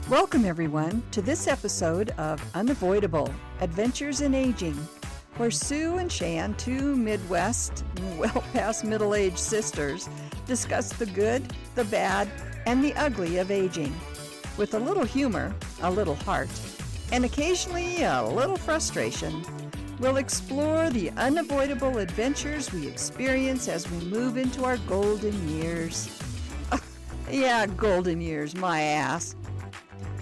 Welcome, everyone, to this episode of Unavoidable, Adventures in Aging, where Sue and Shan, two Midwest, well-past middle-aged sisters, discuss the good, the bad, and the ugly of aging. With a little humor, a little heart, and occasionally a little frustration, we'll explore the unavoidable adventures we experience as we move into our golden years. Yeah, golden years, my ass.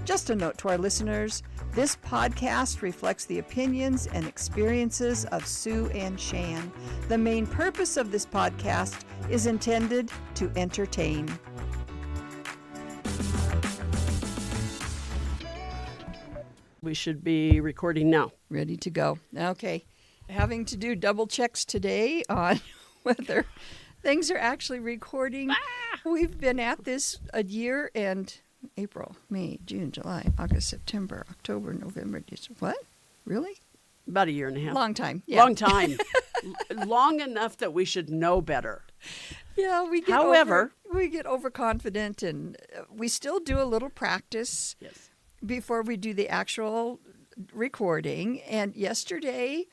Just a note to our listeners, this podcast reflects the opinions and experiences of Sue and Shan. The main purpose of this podcast is intended to entertain. We should be recording now. Ready to go. Okay. Having to do double checks today on whether things are actually recording. We've been at this a year and April, May, June, July, August, September, October, November, December. What? Really? About a year and a half. Long time. Yeah. Long time. Long enough that we should know better. Yeah, we get overconfident, and we still do a little practice before we do the actual recording. And yesterday,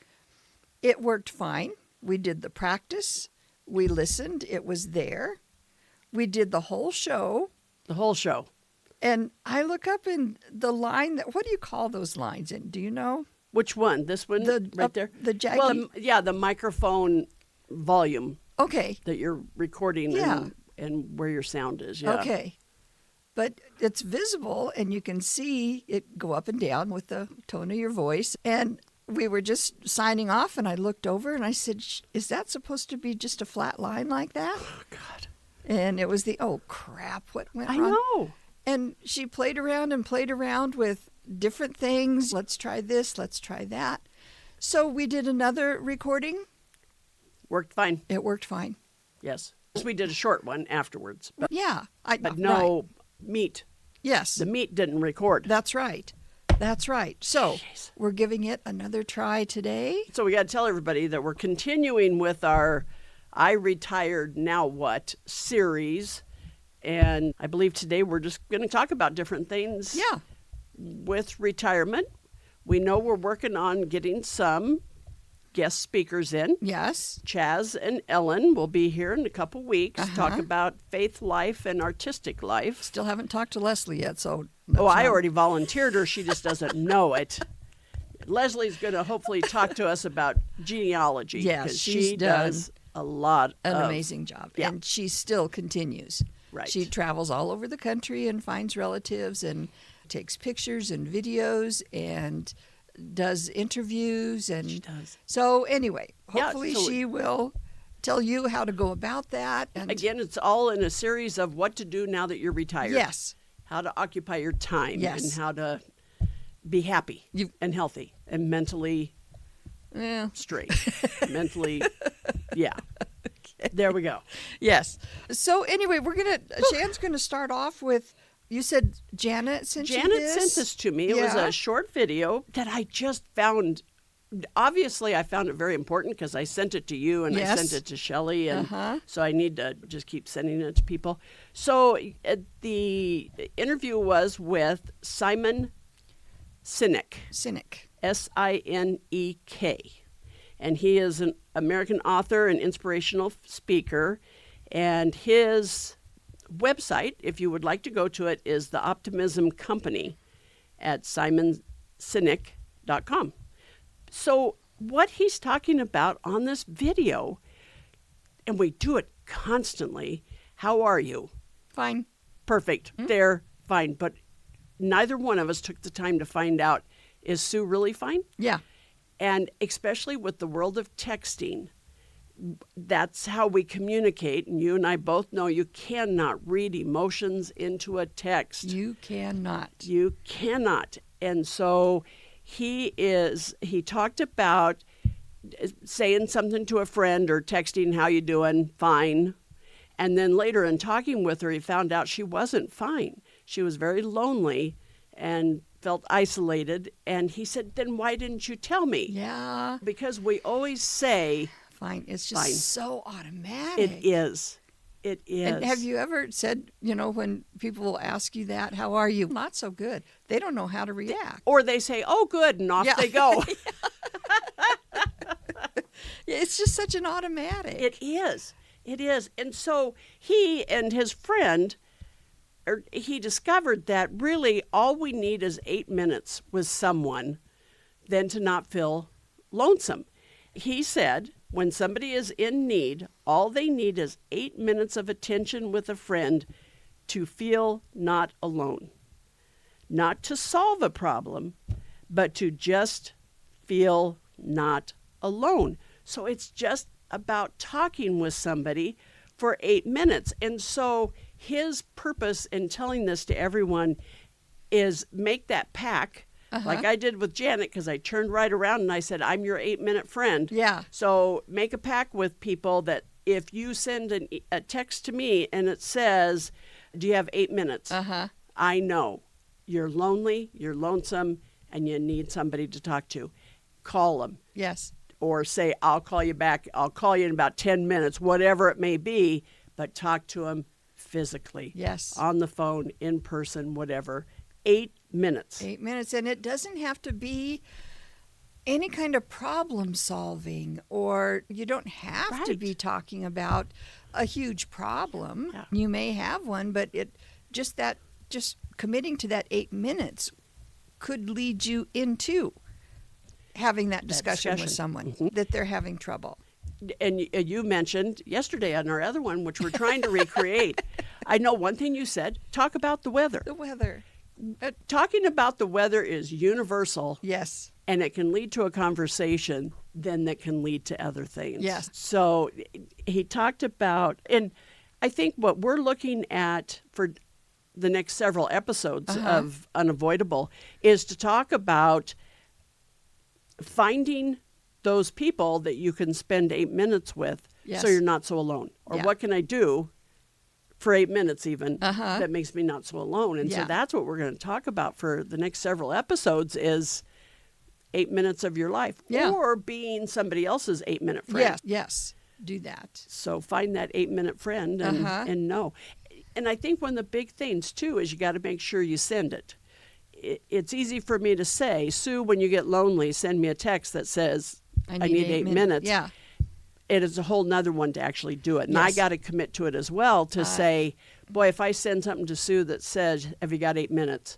it worked fine. We did the practice. We listened. It was there. We did the whole show. The whole show. And I look up in the line what do you call those lines? And do you know? Which one? This one right there? The jaggy? Well, the microphone volume. Okay. That you're recording and where your sound is. Yeah. Okay. But it's visible and you can see it go up and down with the tone of your voice. And we were just signing off and I looked over and I said, is that supposed to be just a flat line like that? Oh, God. And it was oh, crap, what went wrong? I know. And she played around with different things. Let's try this, let's try that. So we did another recording. Worked fine. It worked fine. Yes. We did a short one afterwards. But no meat. Yes. The meat didn't record. That's right. So we're giving it another try today. So we got to tell everybody that we're continuing with our I Retired Now What series. And I believe today we're just going to talk about different things with retirement. We know we're working on getting some guest speakers in. Yes. Chaz and Ellen will be here in a couple weeks to talk about faith life and artistic life. Still haven't talked to Leslie yet, so... I already volunteered her. She just doesn't know it. Leslie's going to hopefully talk to us about genealogy. Yes, she does a lot an amazing job. Yeah. And she still continues. Right. She travels all over the country and finds relatives and takes pictures and videos and does interviews. And she does. So anyway, hopefully she will tell you how to go about that. And again, it's all in a series of what to do now that you're retired. Yes. How to occupy your time. Yes. And how to be happy and healthy and mentally straight. Mentally, There we go. Yes. So anyway, Shan's gonna start off with, you said Janet sent you this? Janet sent this to me. It was a short video that I just found. Obviously, I found it very important because I sent it to you and I sent it to Shelley, and so I need to just keep sending it to people. So the interview was with Simon Sinek. Sinek. And he is an American author and inspirational speaker. And his website, if you would like to go to it, is The Optimism Company at simonsinek.com. So what he's talking about on this video, and we do it constantly, how are you? Fine. Perfect. Mm-hmm. They're fine. But neither one of us took the time to find out, is Sue really fine? Yeah. And especially with the world of texting, that's how we communicate. And you and I both know you cannot read emotions into a text. You cannot. And so he talked about saying something to a friend or texting, how you doing? Fine. And then later in talking with her, he found out she wasn't fine. She was very lonely and felt isolated. And he said, then why didn't you tell me? Yeah. Because we always say, fine. It's just so automatic. It is. It is. And have you ever said, when people will ask you that, how are you? Not so good. They don't know how to react. Or they say, oh, good, and off Yeah. they go. It's just such an automatic. It is. It is. And so he and his friend, he discovered that really all we need is 8 minutes with someone, then to not feel lonesome. He said, when somebody is in need, all they need is 8 minutes of attention with a friend to feel not alone. Not to solve a problem, but to just feel not alone. So it's just about talking with somebody for 8 minutes. And so his purpose in telling this to everyone is make that pack. Like I did with Janet, because I turned right around and I said, I'm your 8-minute friend. Yeah. So make a pact with people that if you send a text to me and it says, do you have 8 minutes? I know you're lonely, you're lonesome, and you need somebody to talk to. Call them. Yes. Or say, I'll call you back. I'll call you in about 10 minutes, whatever it may be, but talk to them physically. Yes. On the phone, in person, whatever. 8 minutes. 8 minutes. And it doesn't have to be any kind of problem solving, or you don't have to Right. be talking about a huge problem. Yeah. You may have one, but just committing to that 8 minutes could lead you into having that discussion with someone that they're having trouble. And you mentioned yesterday on our other one, which we're trying to recreate. I know one thing you said, talk about the weather. The weather. Talking about the weather is universal. Yes. And it can lead to a conversation then that can lead to other things. Yes. So he talked about, and I think what we're looking at for the next several episodes of Unavoidable is to talk about finding those people that you can spend 8 minutes with so you're not so alone. Or what can I do for 8 minutes even that makes me not so alone? And so that's what we're going to talk about for the next several episodes is 8 minutes of your life or being somebody else's 8-minute friend. Yes. Do that. So find that 8-minute friend and know. And I think one of the big things too is you got to make sure you send it. It's easy for me to say, Sue, when you get lonely, send me a text that says, I need 8 minutes. Yeah. It is a whole nother one to actually do it. And I got to commit to it as well to say, boy, if I send something to Sue that says, have you got 8 minutes?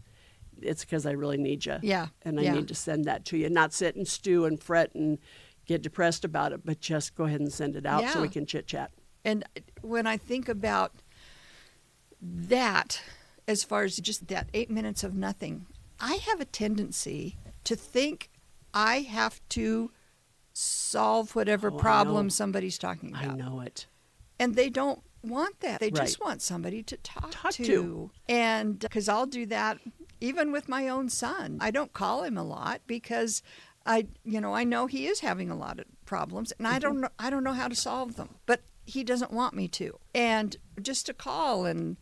It's because I really need you. Yeah. And I need to send that to you. Not sit and stew and fret and get depressed about it, but just go ahead and send it out so we can chit-chat. And when I think about that, as far as just that 8 minutes of nothing, I have a tendency to think I have to solve whatever problem somebody's talking about. I know it. And they don't want that. They just Right. want somebody to talk to. to. And because I'll do that even with my own son. I don't call him a lot because I know he is having a lot of problems, and I don't know how to solve them. But he doesn't want me to. And just to call and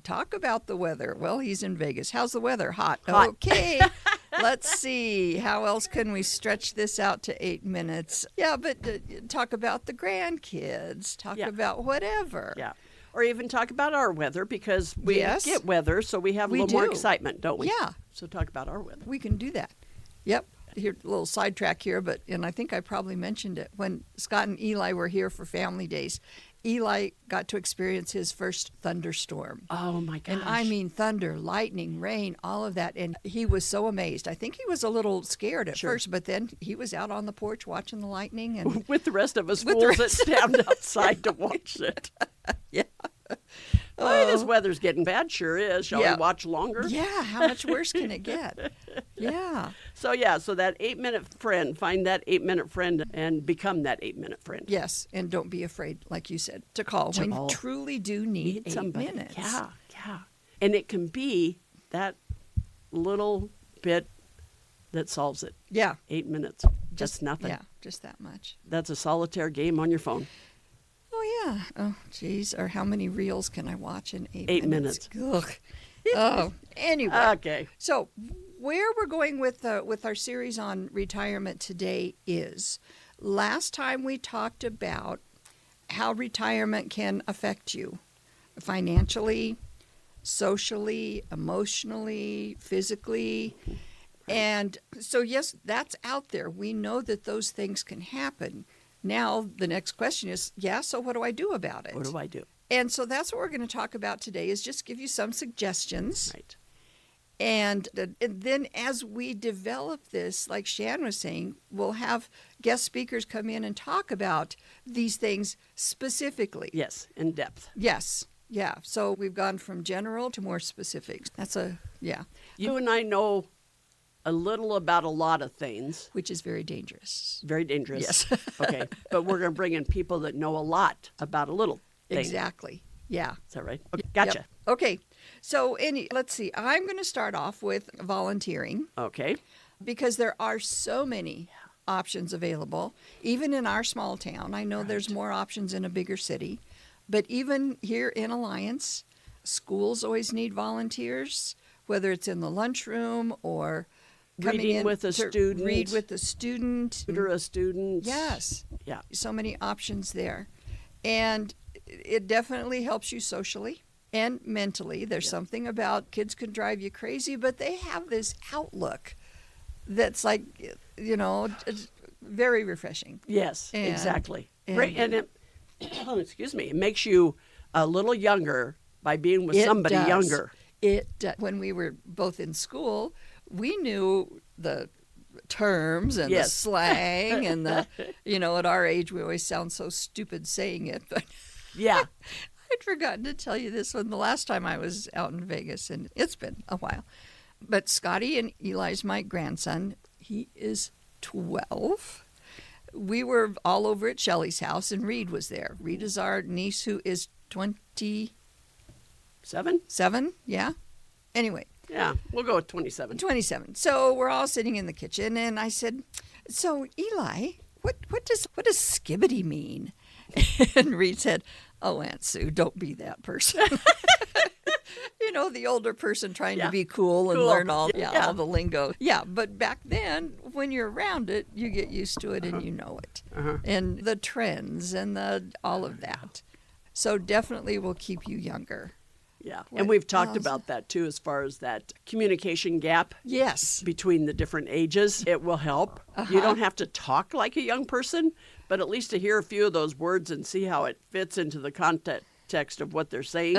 talk about the weather. Well, he's in Vegas. How's the weather? Hot. Okay. Let's see. How else can we stretch this out to 8 minutes? Yeah, but talk about the grandkids. Talk about whatever. Yeah. Or even talk about our weather because we get weather, so we have a little more excitement, don't we? Yeah. So talk about our weather. We can do that. Yep. Here, a little sidetrack here, and I think I probably mentioned it. When Scott and Eli were here for family days, Eli got to experience his first thunderstorm. Oh, my gosh. And I mean thunder, lightning, rain, all of that. And he was so amazed. I think he was a little scared at first, but then he was out on the porch watching the lightning. And with the rest of us fools that stand outside to watch it. Yeah. Boy, this weather's getting bad. Sure is. Shall we watch longer? Yeah. How much worse can it get? Yeah. So that 8-minute friend, find that 8-minute friend and become that 8-minute friend. Yes. And don't be afraid, like you said, to call when you truly do need 8 somebody. minutes. Yeah. And it can be that little bit that solves it. Yeah. 8 minutes. Just nothing. Yeah. Just that much. That's a solitaire game on your phone. Oh, yeah. Oh, geez. Or how many reels can I watch in 8 minutes? Ugh. Oh, anyway. Okay. So where we're going with our series on retirement today is, last time we talked about how retirement can affect you financially, socially, emotionally, physically. And so, yes, that's out there. We know that those things can happen. Now, the next question is, so what do I do about it? What do I do? And so that's what we're going to talk about today, is just give you some suggestions. Right. And then as we develop this, like Shan was saying, we'll have guest speakers come in and talk about these things specifically. Yes, in depth. Yes. Yeah. So we've gone from general to more specifics. You and I know a little about a lot of things. Which is very dangerous. Very dangerous. Yes. Okay. But we're going to bring in people that know a lot about a little thing. Exactly. Yeah. Is that right? Okay. Gotcha. Yep. Okay. So let's see. I'm going to start off with volunteering. Okay. Because there are so many options available, even in our small town. I know Right. there's more options in a bigger city, but even here in Alliance, schools always need volunteers, whether it's in the lunchroom or coming Reading in with a to student. read with a student. Tutor a student. Yes. Yeah. So many options there. And it definitely helps you socially and mentally. There's something about kids can drive you crazy, but they have this outlook that's like, it's very refreshing. Yes, And- exactly. and- Great. And it, excuse me, it makes you a little younger by being with It somebody does. younger. When we were both in school, we knew the terms and the Yes. slang and at our age, we always sound so stupid saying it, but Yeah. I'd forgotten to tell you this one the last time I was out in Vegas, and it's been a while. But Scotty and Eli's my grandson. He is 12. We were all over at Shelley's house, and Reed was there. Reed is our niece, who is 27. 7? Yeah. Anyway, Yeah. We'll go with 27. 27. So we're all sitting in the kitchen, and I said, "So Eli, what does skibbity mean?" And Reed said, "Oh, Aunt Sue, don't be that person." The older person trying to be cool and learn all the lingo. Yeah, but back then, when you're around it, you get used to it and you know it. And the trends and all of that. So definitely will keep you younger. Yeah. What And we've talked else? about that too, as far as that communication gap Yes. between the different ages. It will help. You don't have to talk like a young person, but at least to hear a few of those words and see how it fits into the context of what they're saying,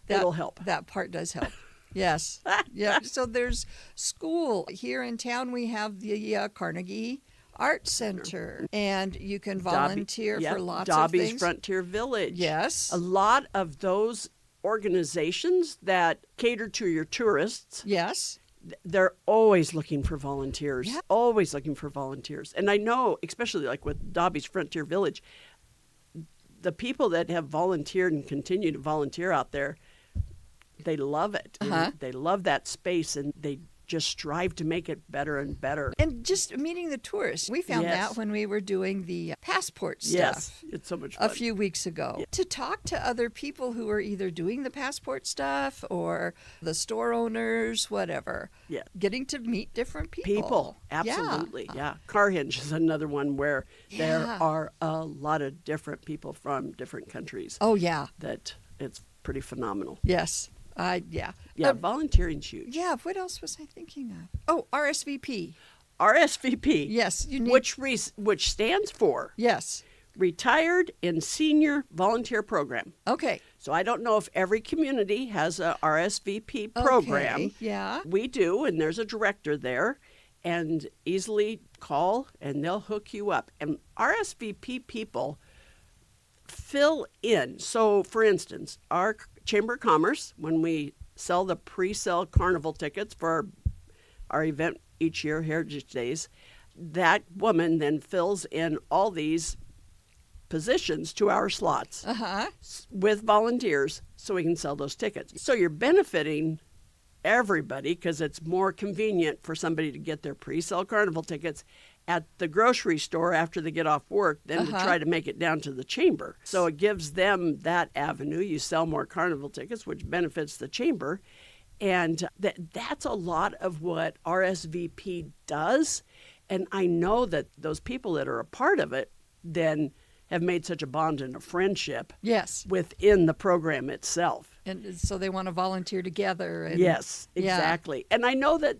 it'll help. That part does help. Yes. Yeah. So there's school. Here in town, we have the Carnegie Art Center, and you can volunteer for lots of Dobby's things. Frontier Village. Yes. A lot of those organizations that cater to your tourists, Yes. they're always looking for volunteers. Yeah. Always looking for volunteers. And I know, especially like with Dobby's Frontier Village, the people that have volunteered and continue to volunteer out there, they love it. And they love that space, and they just strive to make it better and better. And just meeting the tourists. We found Yes. that when we were doing the passport stuff. Yes, it's so much fun. A few weeks ago, to talk to other people who are either doing the passport stuff or the store owners, whatever. Yeah. Getting to meet different people. Absolutely. Yeah. Carhenge is another one where there Yeah. are a lot of different people from different countries Oh, yeah. that it's pretty phenomenal. Yes. Yeah. Yeah, volunteering's huge. Yeah. What else was I thinking of? Oh, RSVP. RSVP. Yes. You need. Which stands for Yes. Retired and Senior Volunteer Program. Okay. So I don't know if every community has a RSVP program. Okay. Yeah. We do, and there's a director there, and easily call and they'll hook you up. And RSVP people fill in. So, for instance, our Chamber of Commerce, when we sell the pre-sale carnival tickets for our event each year, Heritage Days, that woman then fills in all these positions to our slots with volunteers so we can sell those tickets. So you're benefiting everybody because it's more convenient for somebody to get their pre-sale carnival tickets at the grocery store after they get off work than to try to make it down to the chamber. So it gives them that avenue. You sell more carnival tickets, which benefits the chamber. And that's a lot of what RSVP does. And I know that those people that are a part of it then have made such a bond and a friendship Yes. within the program itself. And so they want to volunteer together. And, Yes, exactly. And I know that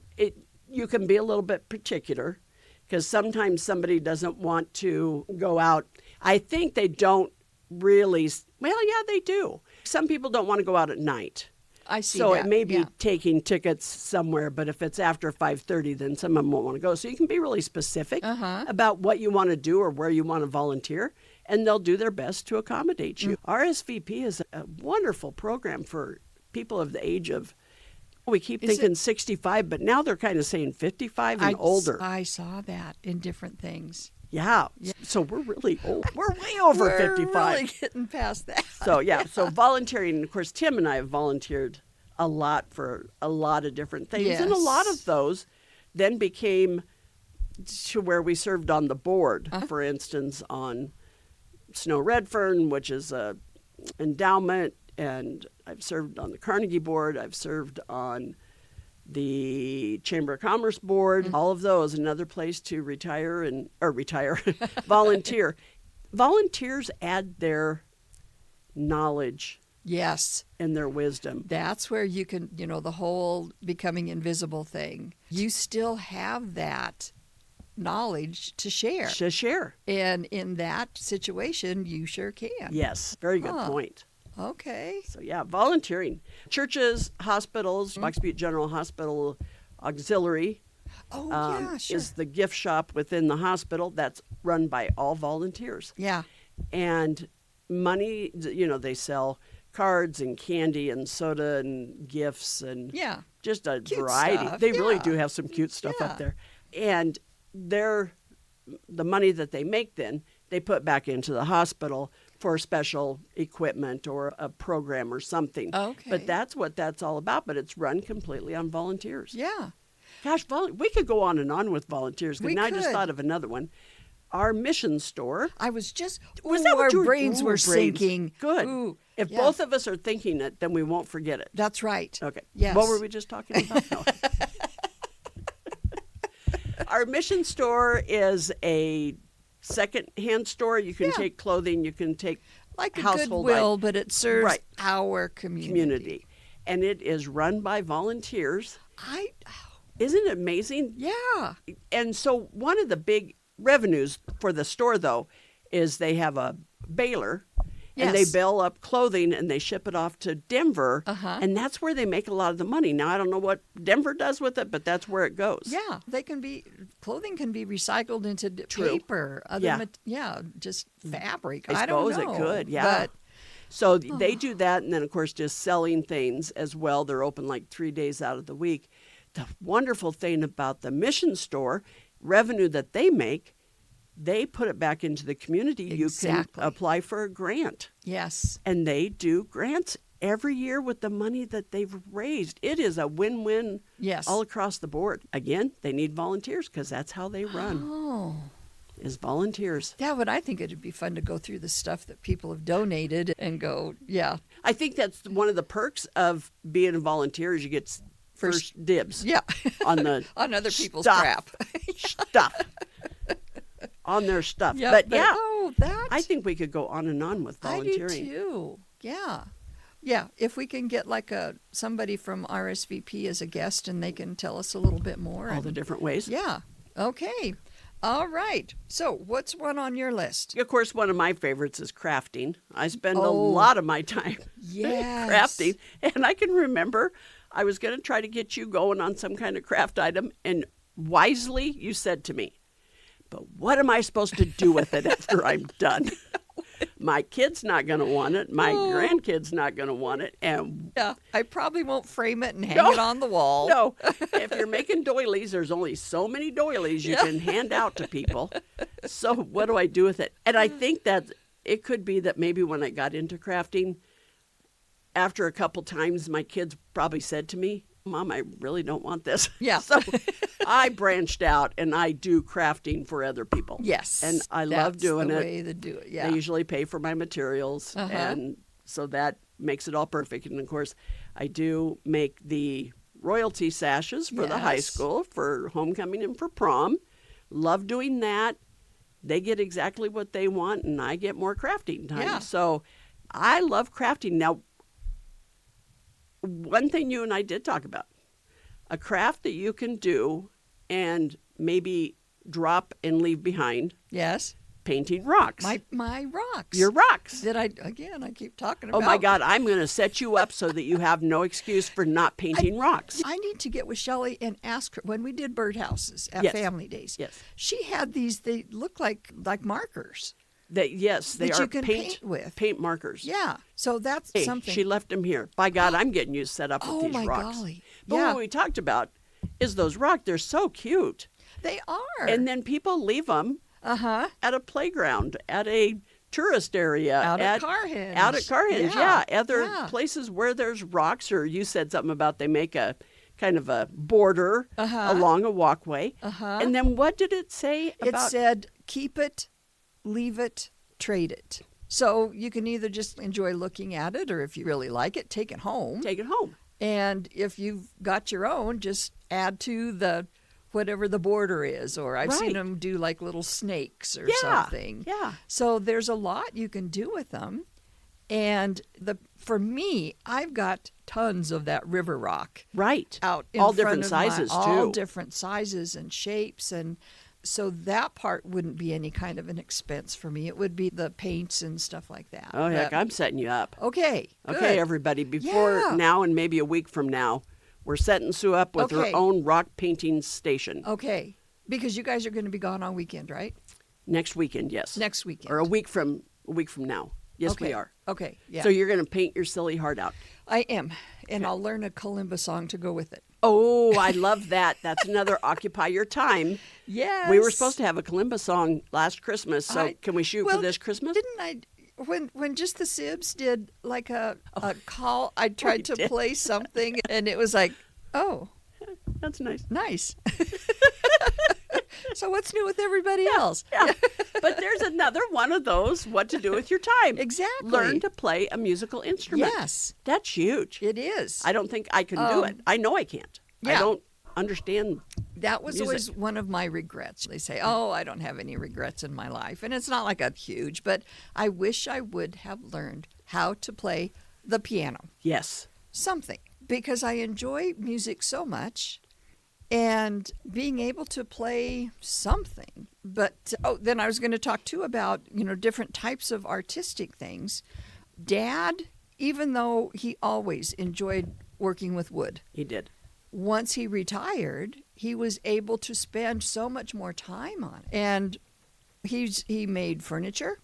you can be a little bit particular because sometimes somebody doesn't want to go out. I think they don't really, well, yeah, they do. Some people don't want to go out at night. I see So that. it may be yeah. taking tickets somewhere, but if it's after 5:30, then some of them won't want to go. So you can be really specific about what you want to do or where you want to volunteer, and they'll do their best to accommodate you. RSVP is a wonderful program for people of the age of, we keep thinking 65, but now they're kind of saying 55 and older. I saw that in different things. Yeah. So we're really old. We're way over 55. We're really getting past that. So, yeah. So volunteering, of course, Tim and I have volunteered a lot for a lot of different things. Yes. And a lot of those then became to where we served on the board, for instance, on Snow Redfern, which is a endowment. And I've served on the Carnegie board. I've served on the Chamber of Commerce board, all of those, another place to volunteer. Volunteers add their knowledge Yes. and their wisdom. That's where you can, the whole becoming invisible thing. You still have that knowledge to share. To share. And in that situation, you sure can. Yes, very good point. Okay. So, yeah, volunteering. Churches, hospitals, Fox Butte General Hospital Auxiliary Oh, yeah, sure. is the gift shop within the hospital that's run by all volunteers. Yeah. And money, they sell cards and candy and soda and gifts and Yeah. just a Cute variety. stuff, They really yeah. do have some cute stuff Yeah. up there. And the money that they make then, they put back into the hospital for special equipment or a program or something. Okay. But that's what that's all about. But it's run completely on volunteers. Yeah. Gosh, we could go on and on with volunteers. We Now I just could. thought of another one. Our mission store. I was just, Was that our what you were brains ooh, were brains. sinking. Good. Ooh, If yeah. both of us are thinking it, then we won't forget it. That's right. Okay. Yes. What were we just talking about? No. Our mission store is a second-hand store. You can Yeah. take clothing. You can take Like a household Goodwill, but it serves Right. our community. And it is run by volunteers. I, Isn't it amazing? yeah. And so one of the big revenues for the store, though, is they have a baler. And they Yes. bale up clothing and they ship it off to Denver. Uh-huh. And that's where they make a lot of the money. Now, I don't know what Denver does with it, but that's where it goes. Yeah, clothing can be recycled into True. paper. Just fabric. I I don't suppose know. it could, yeah. But So they do that, and then, of course, just selling things as well. They're open like 3 days out of the week. The wonderful thing about the mission store, revenue that they make, they put it back into the community. Exactly. You can apply for a grant, yes. and they do grants every year with the money that they've raised. It is a win-win Yes. all across the board. Again, they need volunteers because that's how they run, Oh. is volunteers. Yeah, but I think it'd be fun to go through the stuff that people have donated and go, yeah. I think that's one of the perks of being a volunteer is you get first dibs Yeah. on the on other people's stuff. crap. stuff. On their stuff. Yeah, but yeah, oh, that I think we could go on and on with volunteering. I do too. Yeah. Yeah, if we can get like somebody from RSVP as a guest and they can tell us a little bit more. All the different ways. Yeah. Okay. All right. So, what's one on your list? Of course, one of my favorites is crafting. I spend a Oh. lot of my time Yes. crafting. And I can remember I was going to try to get you going on some kind of craft item. And wisely, you said to me, but what am I supposed to do with it after I'm done? My kid's not going to want it. My grandkid's not going to want it. And Yeah, I probably won't frame it and hang No. it on the wall. no, if you're making doilies, there's only so many doilies you can hand out to people. So what do I do with it? And I think that it could be that maybe when I got into crafting, after a couple times, my kids probably said to me, Mom, I really don't want this. Yeah. So I branched out and I do crafting for other people. Yes. And I love doing That's it. the way to do it. Yeah. They usually pay for my materials, Uh-huh. and so that makes it all perfect. And of course, I do make the royalty sashes for the high Yes. school for homecoming and for prom. Love doing that. they get exactly what they want, and I get more crafting time. Yeah. So I love crafting. Now, one thing you and I did talk about, a craft that you can do and maybe drop and leave behind, Yes. painting rocks. My rocks. Your rocks. That I keep talking about. Oh my God, I'm going to set you up so that you have no excuse for not painting rocks. I need to get with Shelley and ask her, when we did birdhouses at Yes. Family Days, Yes. she had these, they look like markers. Yes, they that are you can paint with. paint markers. Yeah. So that's Hey, something. she left them here. By God, I'm getting you set up with Oh, these my rocks. golly. But Yeah. what we talked about is those rocks. They're so cute. They are. And then people leave them uh-huh. at a playground, at a tourist area, Out at Carhenge. Out at Carhenge, yeah. Other Yeah. places where there's rocks, or you said something about they make a kind of a border Uh-huh. along a walkway. Uh-huh. And then what did it say It about? said, keep it, leave it, trade it. So you can either just enjoy looking at it, or if you really like it, take it home. Take it home. And if you've got your own, just add to the whatever the border is. Or I've seen Right. them do like little snakes or Yeah, something. yeah. So there's a lot you can do with them. And for me, I've got tons of that river rock Right. out in all front different of my- sizes all too. different sizes and shapes, and so that part wouldn't be any kind of an expense for me. It would be the paints and stuff like that. Oh heck, But- I'm setting you up. okay. Okay, good. everybody. Before Yeah. now and maybe a week from now, we're setting Sue up with Okay. her own rock painting station Okay, because you guys are going to be gone all weekend, right? next weekend. Yes, Next weekend. or a week from now. Yes, okay. we are. Okay. Yeah. So you're going to paint your silly heart out. I am, and I'll learn a kalimba song to go with it. Oh, I love that. That's another occupy your time. Yes. We were supposed to have a kalimba song last Christmas, so I- can we shoot well, for this Christmas? Didn't I? When just the Sibs did like a call, I tried to did. play something, and it was like, oh, That's nice. nice. So what's new with everybody else? Yeah, but there's another one of those. What to do with your time? Exactly. Learn to play a musical instrument. Yes, That's huge. it is. I don't think I can do it. I know I can't. I yeah. don't understand. That was music. always one of my regrets. They say, oh, I don't have any regrets in my life. And it's not like a huge, but I wish I would have learned how to play the piano. Yes. Something. Because I enjoy music so much, and being able to play something. But, then I was going to talk too about, different types of artistic things. Dad, even though he always enjoyed working with wood, He did. once he retired, he was able to spend so much more time on it. And he made furniture.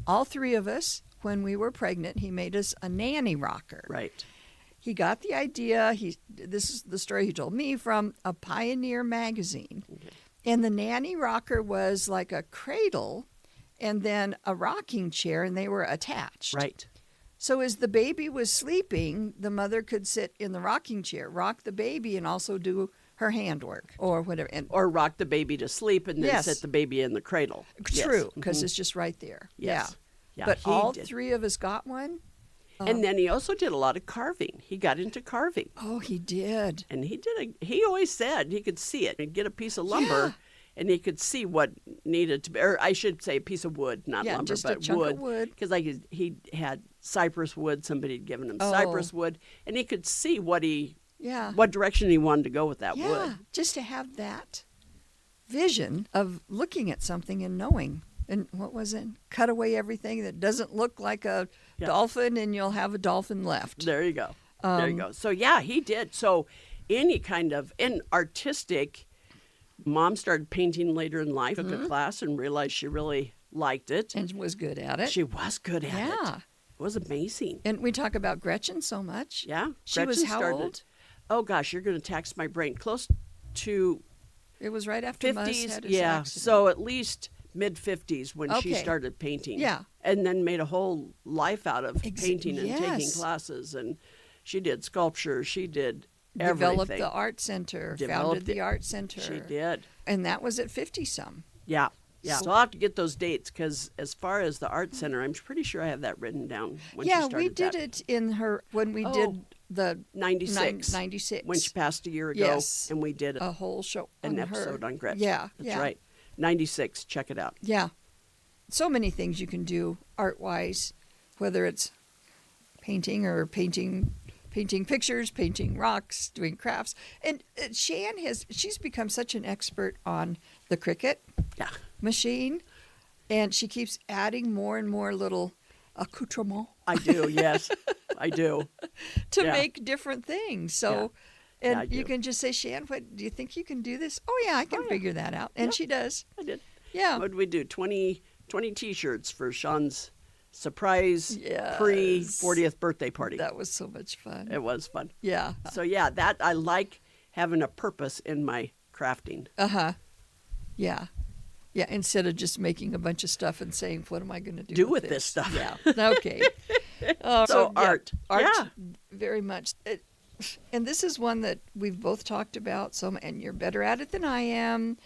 All three of us, when we were pregnant, he made us a nanny rocker. Right. He got the idea. This is the story he told me from a Pioneer magazine. Okay. And the nanny rocker was like a cradle and then a rocking chair, and they were attached. Right. So as the baby was sleeping, the mother could sit in the rocking chair, rock the baby, and also do her handwork or whatever. And Or rock the baby to sleep and then Yes. set the baby in the cradle. true, because Mhm. it's just right there. Yes. Yeah. Yeah, But he all did. three of us got one. And then he also did a lot of carving. He got into carving. Oh, he did. And he always said he could see it. He'd get a piece of lumber and he could see what needed to be, or I should say a piece of wood, not Yeah, lumber, just a but chunk wood. of wood. Because he had cypress wood. Somebody had given him Oh. cypress wood. And he could see what Yeah. direction he wanted to go with that Yeah, wood. just to have that vision of looking at something and knowing. And what was it? Cut away everything that doesn't look like a Yeah. dolphin, and you'll have a dolphin left. There you go. There you go. So yeah, he did. So any kind of artistic. Mom started painting later in life. Took a class and realized she really liked it. And was good at it. She was good at it. Yeah. It was amazing. And we talk about Gretchen so much. Yeah. She was Gretchen how started, old? Oh gosh, you're going to tax my brain. Close to It was right after Mus 50s. had his Yeah. accident. So at least mid 50s when she Okay. started painting. Yeah. And then made a whole life out of painting and taking yes. classes. And she did sculpture. She did developed everything. the art center, Developed founded the it. art center. She did. And that was at 50-some. Yeah. Yeah. So I'll have to get those dates because as far as the art center, I'm pretty sure I have that written down when she Yeah, started we did that. it in her, when we Oh. did the 96. 96. When she passed a year ago. Yes. And we did a whole show an on her. episode on Gretchen. Yeah, That's yeah. right. 96. Check it out. Yeah. So many things you can do art-wise, whether it's painting or painting pictures, painting rocks, doing crafts. And Shan she's become such an expert on the Cricut machine, and she keeps adding more and more little accoutrements. I do, yes. I do. To make different things. So, I and you do. can just say, Shan, what do you think you can do this? Oh, yeah, I can figure that out. And she does. I did. Yeah. What did we do? 20 T-shirts for Sean's surprise Yes. pre-40th birthday party. That was so much fun. It was fun. Yeah. So, yeah, that I like having a purpose in my crafting. Uh-huh. Yeah. Yeah, instead of just making a bunch of stuff and saying, what am I going to Do with with this stuff. Yeah. Okay. So art. Art, Yeah. very much. And this is one that we've both talked about. And you're better at it than I am.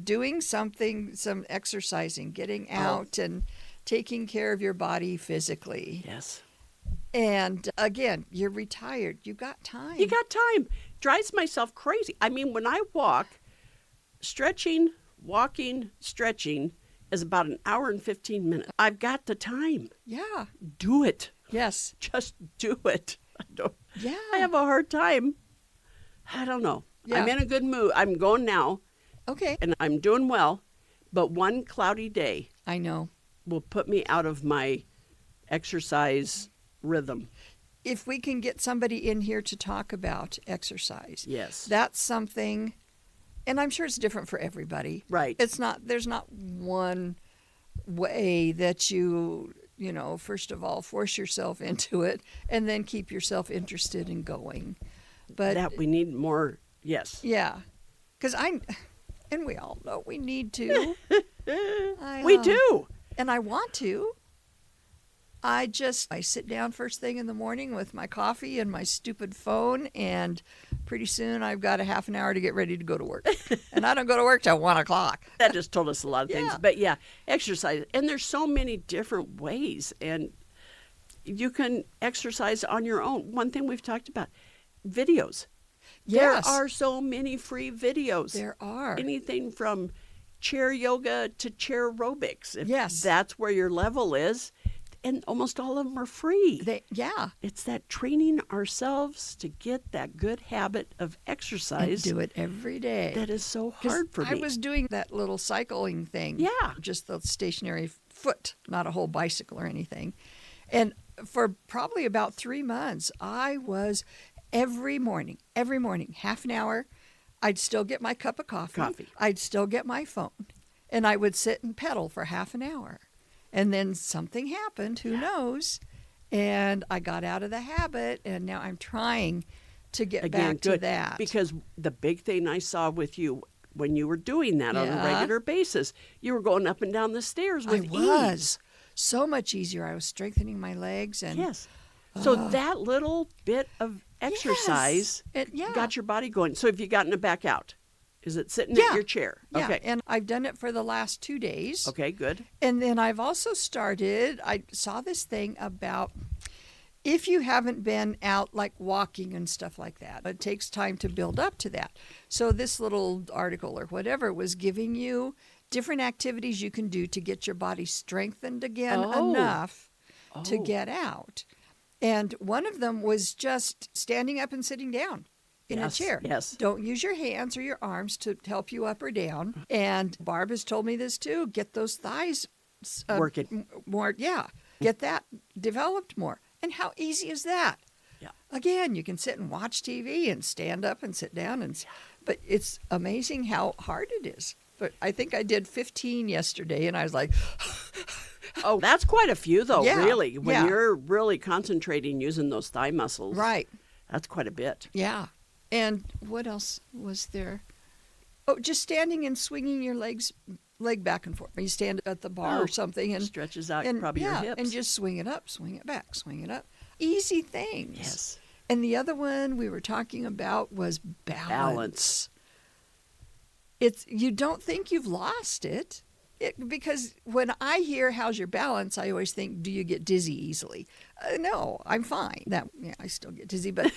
Doing something, some exercising, getting out and taking care of your body physically. Yes. And again, you're retired. You got time. You got time. Drives myself crazy. I mean, when I walk, walking, stretching is about an hour and 15 minutes. I've got the time. Yeah. Do it. Yes. Just do it. Yeah. I have a hard time. I don't know. Yeah. I'm in a good mood. I'm going now, Okay. and I'm doing well. But one cloudy day I know. will put me out of my exercise rhythm. If we can get somebody in here to talk about exercise, Yes. that's something, and I'm sure it's different for everybody. Right. There's not one way that you first of all, force yourself into it and then keep yourself interested in going. But that we need more. Yes. yeah, because and we all know we need to. We do. And I want to. I sit down first thing in the morning with my coffee and my stupid phone, and pretty soon I've got a half an hour to get ready to go to work. And I don't go to work till 1 o'clock. That just told us a lot of things. Yeah. But yeah, exercise. And there's so many different ways. And you can exercise on your own. One thing we've talked about, videos. Yes. There are so many free videos. There are. Anything from chair yoga to chair aerobics. If Yes. that's where your level is. And almost all of them are free. Yeah. It's that training ourselves to get that good habit of exercise. And do it every day. That is so hard for me. I was doing that little cycling thing. Yeah. Just the stationary foot, not a whole bicycle or anything. And for probably about 3 months, I was every morning, half an hour, I'd still get my cup of coffee. I'd still get my phone. And I would sit and pedal for half an hour. And then something happened, who knows? And I got out of the habit, and now I'm trying to get back to that. Because the big thing I saw with you when you were doing that on a Yeah. regular basis, you were going up and down the stairs with ease. I was so much easier. I was strengthening my legs. And Yes. So that little bit of exercise yeah. got your body going. So have you gotten it back out? Is it sitting Yeah. at your chair? Yeah, Okay. and I've done it for the last 2 days. Okay, good. And then I've also I saw this thing about if you haven't been out like walking and stuff like that, it takes time to build up to that. So this little article or whatever was giving you different activities you can do to get your body strengthened again enough to get out. And one of them was just standing up and sitting down in a chair. Yes. Don't use your hands or your arms to help you up or down. And Barb has told me this too. Get those thighs Working. more. Yeah. Get that developed more. And how easy is that? Yeah. Again, you can sit and watch TV and stand up and sit down. But it's amazing how hard it is. But I think I did 15 yesterday, and I was like... Oh, that's quite a few, though, Yeah, really. When yeah. you're really concentrating using those thigh muscles. Right. That's quite a bit. Yeah. And what else was there? Oh, just standing and swinging your leg back and forth. You stand at the bar or something and stretches out and, probably your hips. and just swing it up, swing it back, swing it up. Easy things. Yes. And the other one we were talking about was balance. You don't think you've lost it. Because when I hear how's your balance, I always think, do you get dizzy easily? No, I'm fine. I still get dizzy, but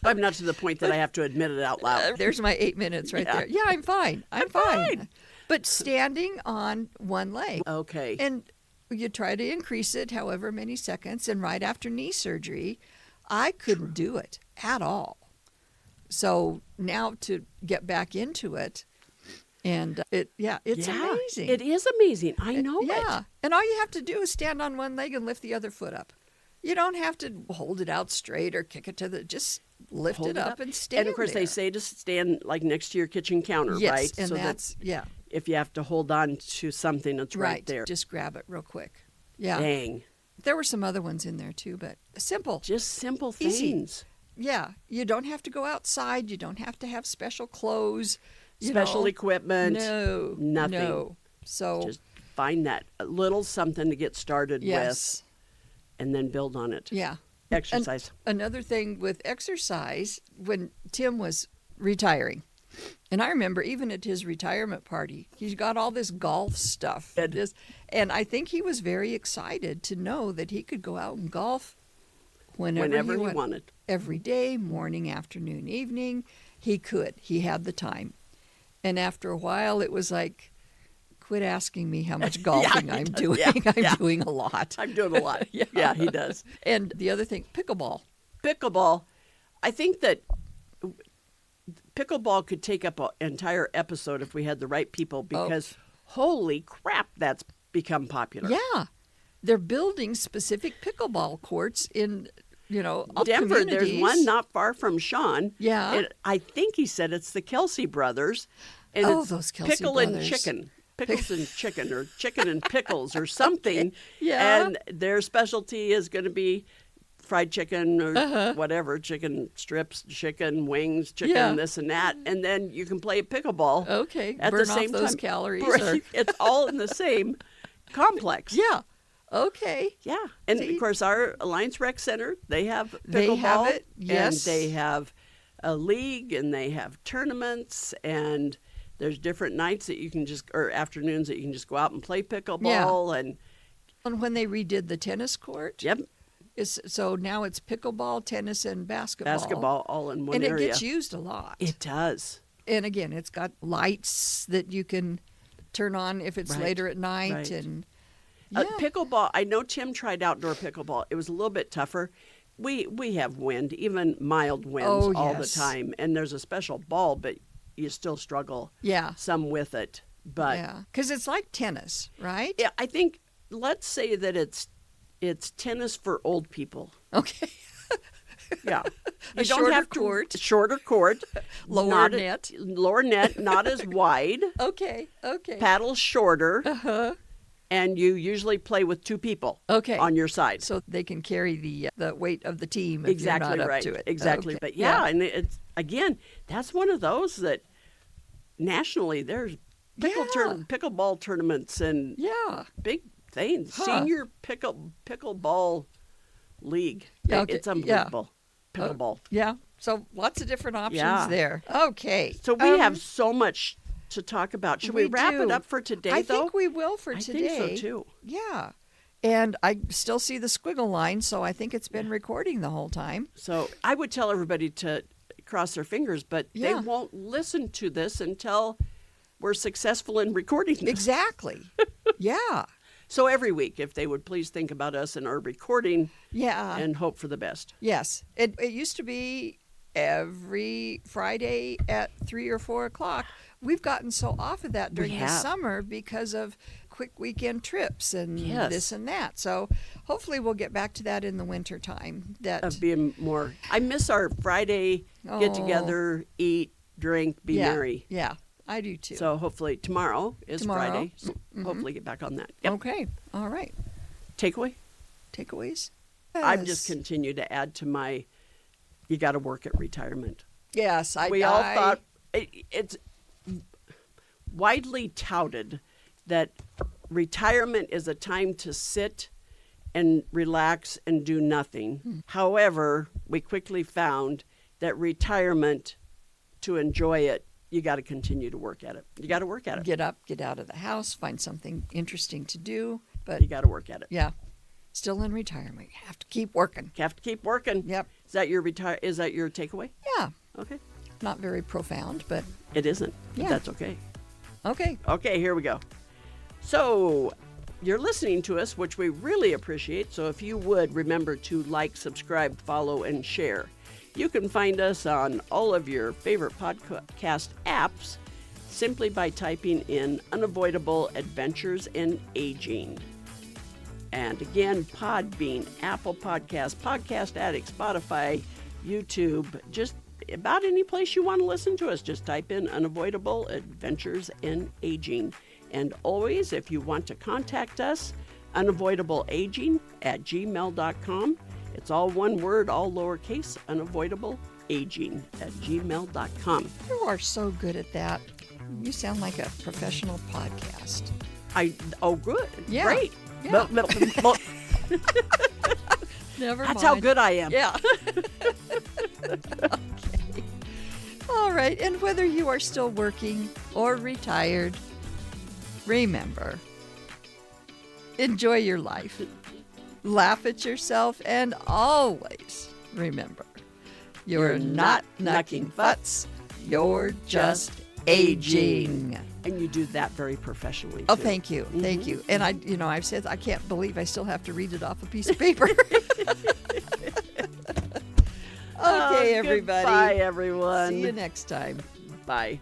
I'm not to the point that I have to admit it out loud. There's my 8 minutes right there. Yeah, I'm fine. I'm fine. But standing on one leg. Okay. And you try to increase it however many seconds. And right after knee surgery, I couldn't do it at all. So now to get back into it, and it's amazing. It is amazing. I know it. Yeah. And all you have to do is stand on one leg and lift the other foot up. You don't have to hold it out straight or kick it to just lift Hold it up and stand And of course, there. they say to stand like next to your kitchen counter, Yes, right? and so that's, that if you have to hold on to something, it's right there. Just grab it real quick. Yeah. Dang. There were some other ones in there too, but simple. Just simple Easy. things. Yeah. You don't have to go outside. You don't have to have special clothes. Special equipment. No. Nothing. No. So Just find that little something to get started yes. with and then build on it. Yeah. Exercise. Another thing with exercise, when Tim was retiring, and I remember even at his retirement party, he's got all this golf stuff. And I think he was very excited to know that he could go out and golf whenever he wanted. Every day, morning, afternoon, evening, he could. He had the time. And after a while, it was like, quit asking me how much golfing I'm doing. I'm doing a lot. I'm doing a lot. Yeah, he does. And the other thing, pickleball. Pickleball. I think that pickleball could take up an entire episode if we had the right people because holy crap, that's become popular. Yeah. They're building specific pickleball courts in, up Denver, there's communities. one not far from Shan. Yeah. I think he said it's the Kelsey brothers. And it's those Kelsey pickle brothers. and chicken. Pickles and chicken or chicken and pickles or something. Okay. Yeah. And their specialty is going to be fried chicken or whatever, chicken strips, chicken wings, chicken this and that. And then you can play pickleball. Okay. At Burn the same off those time. calories. Right. It's all in the same complex. Yeah. Okay. Yeah. And See? of course, our Alliance Rec Center, they have pickleball. They have it, yes. And they have a league and they have tournaments and there's different nights that you can or afternoons that you can just go out and play pickleball. And when they redid the tennis court. Yep. So now it's pickleball, tennis, and basketball. Basketball all in one area. And it gets used a lot. It does. And again, it's got lights that you can turn on if it's later at night. Right. And pickleball, I know Tim tried outdoor pickleball. It was a little bit tougher. We have wind, even mild winds all the time. And there's a special ball, but you still struggle some with it. But because it's like tennis, right? Yeah, I think, let's say that it's tennis for old people. Okay. Yeah. A shorter court. Shorter court. Lower net. Lower net, not as wide. Okay. Paddle shorter. And you usually play with two people on your side. So they can carry the weight of the team if exactly you're not right. up to it. Exactly. Okay. But and it's, again, that's one of those that nationally there's pickleball tournaments and big things. Senior pickleball league. It's unbelievable. Pickleball. So lots of different options there. Okay. So we have so much to talk about. Should we wrap it up for today, I though? think we will for today. I think so, too. Yeah. And I still see the squiggle line, so I think it's been recording the whole time. So I would tell everybody to cross their fingers, but they won't listen to this until we're successful in recording this. Exactly. Yeah. So every week, if they would please think about us and our recording and hope for the best. Yes. It used to be every Friday at 3 or 4 o'clock. We've gotten so off of that during the summer because of quick weekend trips and this and that. So hopefully we'll get back to that in the winter time. Of being more. I miss our Friday get together, eat, drink, be merry. Yeah, I do too. So hopefully tomorrow is Friday. So hopefully get back on that. Yep. Okay. All right. Takeaways? Yes. I've just continued to add to my, you got to work at retirement. Yes. We all thought, it's widely touted that retirement is a time to sit and relax and do nothing. However, we quickly found that retirement, to enjoy it, you got to continue to work at it. You got to work at it. Get up, get out of the house, find something interesting to do. But you got to work at it. Yeah. Still in retirement. You have to keep working. You have to keep working. Yep. Is that your takeaway? Yeah. Okay. Not very profound, but It isn't. But Yeah. that's okay. okay. Okay, here we go. So, you're listening to us, which we really appreciate. So, if you would remember to like, subscribe, follow, and share. You can find us on all of your favorite podcast apps simply by typing in Unavoidable Adventures in Aging. And again, Podbean, Apple Podcasts, Podcast Addict, Spotify, YouTube, just about any place you want to listen to us. Just type in Unavoidable Adventures in Aging. And always, if you want to contact us, unavoidableaging@gmail.com. It's all one word, all lowercase, unavoidableaging@gmail.com. You are so good at that. You sound like a professional podcast. Good. Yeah. Great. Yeah. Well, Never that's mind. how good I am. Yeah. Okay. All right. And whether you are still working or retired, remember, enjoy your life, laugh at yourself, and always remember, you're not knucking futz, you're just aging. And you do that very professionally, too. Oh, thank you. Thank you. And I've said, I can't believe I still have to read it off a piece of paper. Okay, everybody. Bye, everyone. See you next time. Bye.